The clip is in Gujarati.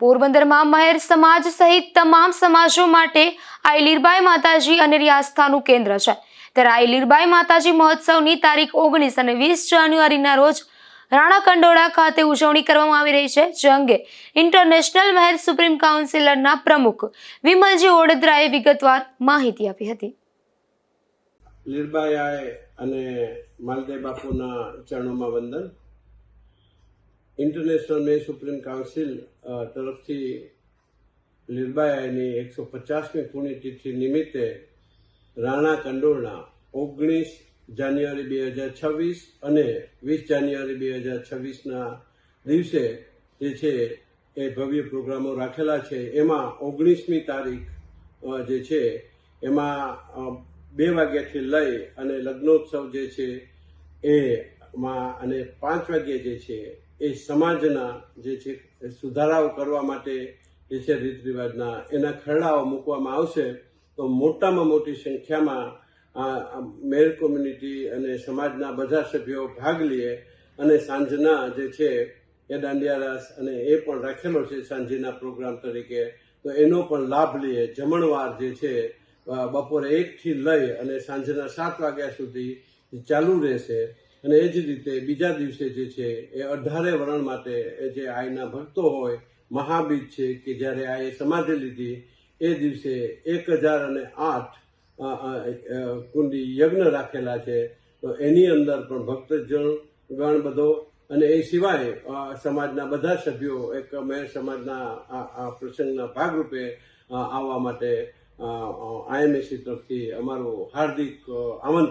પોરબંદરમાં મહેર સમાજ સહિત તમામ સમાજો માટે આઈ લીરબાઈ માતાજી અનેરી આસ્થાનું કેન્દ્ર છે। ત્યારે આઈ લીરબાઈ માતાજી મહોત્સવની તારીખ 19 અને 20 જાન્યુઆરીના રોજ રાણા કંડોળા ખાતે ઉજવણી કરવામાં આવી રહી છે, જે અંગે ઇન્ટરનેશનલ મહેર સુપ્રીમ કાઉન્સિલરના પ્રમુખ વિમલજી ઓડેદરાએ વિગતવાર માહિતી આપી હતી। લીરબાઈ અને માલદેવ બાપુના ચરણોમાં વંદન। ઇન્ટરનેશનલ મેર સુપ્રીમ કાઉન્સિલ તરફથી લીરબાઈની 150મી પુણ્યતિથિ નિમિત્તે રાણા કંડોળા 19 જાન્યુઆરી 2026 અને 20 જાન્યુઆરી 2026ના દિવસે જે છે એ ભવ્ય પ્રોગ્રામો રાખેલા છે। એમાં 19મી તારીખ જે છે એમાં 2 વાગ્યાથી લઈ અને લગ્નોત્સવ જે છે એમાં અને 5 વાગ્યે જે છે એ સમાજના જે છે સુધારાઓ કરવા માટે જે છે રીત રિવાજના એના ખરડાઓ મૂકવામાં આવશે। તો મોટામાં મોટી સંખ્યામાં મેર કોમ્યુનિટી અને સમાજના બધા સભ્યો ભાગ લે અને સાંજના જે છે એ દાંડિયા રાસ અને એ પણ રાખેલો છે સાંજના પ્રોગ્રામ તરીકે, તો એનો પણ લાભ લે। જમણવાર જે છે બપોરે 1થી લઈ અને સાંજના 7 વાગ્યા સુધી ચાલુ રહેશે। અને એ જ રીતે બીજા દિવસે જે છે એ 18 વરણ માટે જે આઈના ભક્તો હોય, મહાબીજ છે કે જ્યારે આએ સમાધિ લીધી એ દિવસે 1008 કુંડી યજ્ઞ રાખેલા છે। તો એની અંદર પણ ભક્તજન ગણ બધો અને એ સિવાય સમાજના બધા સભ્યો એક મેર સમાજના આ પ્રસંગના ભાગરૂપે આવવા માટે IMSC તરફથી અમારું હાર્દિક આમંત્રણ।